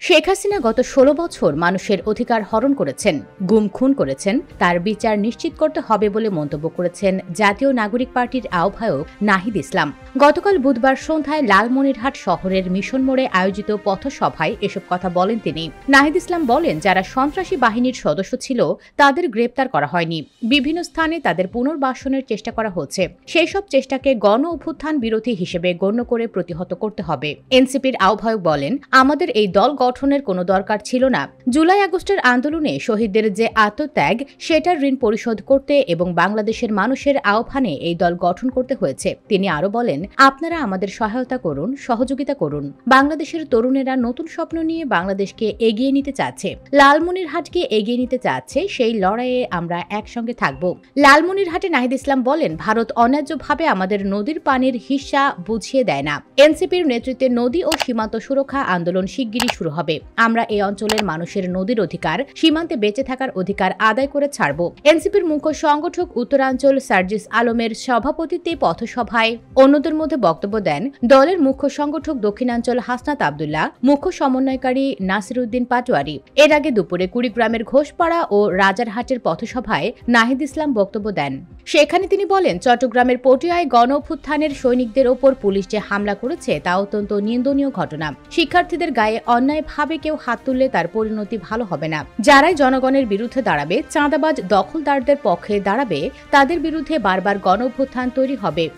শেখ হাসিনা গত ১৬ বছর মানুষের অধিকার হরণ করেছেন, গুম খুন করেছেন, তার বিচার নিশ্চিত করতে হবে বলে মন্তব্য করেছেন জাতীয় নাগরিক পার্টির আহ্বায়ক নাহিদ ইসলাম। গতকাল বুধবার সন্ধ্যায় লালমনিরহাট শহরের মিশন মোড়ে আয়োজিত পথসভায় এসব কথা বলেন তিনি। নাহিদ ইসলাম বলেন, যারা সন্ত্রাসী বাহিনীর সদস্য ছিল তাদের গ্রেপ্তার করা হয়নি, বিভিন্ন স্থানে তাদের পুনর্বাসনের চেষ্টা করা হচ্ছে। সেই সব চেষ্টাকে গণ অভ্যুত্থান বিরোধী হিসেবে গণ্য করে প্রতিহত করতে হবে। এনসিপির আহ্বায়ক বলেন, আমাদের এই দল গঠনের কোনো দরকার ছিল না। জুলাই আগস্টের আন্দোলনে শহীদদের যে আত্মত্যাগ, সেটার ঋণ পরিশোধ করতে এবং বাংলাদেশের মানুষের আহ্বানে এই দল গঠন করতে হয়েছে। তিনি আরো বলেন, আপনারা আমাদের সহায়তা করুন, সহযোগিতা করুন। বাংলাদেশের তরুণেরা নতুন স্বপ্ন নিয়ে বাংলাদেশকে এগিয়ে নিতে চাচ্ছে, লালমনিরহাটকে এগিয়ে নিতে চাচ্ছে। সেই লড়াইয়ে আমরা একসঙ্গে থাকব। লালমনিরহাটে নাহিদ ইসলাম বলেন, ভারত অন্যায্যভাবে আমাদের নদীর পানির হিস্সা বুঝিয়ে দেয় না। এনসিপির নেতৃত্বে নদী ও সীমান্ত সুরক্ষা আন্দোলন শিগগিরই শুরু হবে। আমরা এই অঞ্চলের মানুষের নদীর অধিকার, সীমান্তে বেঁচে থাকার অধিকার আদায় করে ছাড়ব। এনসিপির মুখ্য সংগঠক উত্তরাঞ্চল সার্জিস আলমের সভাপতিত্বে পথসভায় অন্যদের মধ্যে বক্তব্য দেন দলের মুখ্য সংগঠক দক্ষিণাঞ্চল হাসনাত আব্দুল্লাহ, মুখ্য সমন্বয়কারী নাসির উদ্দিন পাটোয়ারি। এর আগে দুপুরে কুড়িগ্রামের ঘোষপাড়া ও রাজারহাটের পথসভায় নাহিদ ইসলাম বক্তব্য দেন। সেখানে তিনি বলেন, চট্টগ্রামের পটিয়ায় গণ অভ্যুত্থানের সৈনিকদের ওপর পুলিশ যে হামলা করেছে তা অত্যন্ত নিন্দনীয় ঘটনা। শিক্ষার্থীদের গায়ে অন্যায়ভাবে কেউ হাত তুললে তার পরিণতি ভালো হবে না। যারাই জনগণের বিরুদ্ধে দাঁড়াবে, চাঁদাবাজ দখলদারদের পক্ষে দাঁড়াবে, তাদের বিরুদ্ধে বারবার গণ অভ্যুত্থান তৈরি হবে।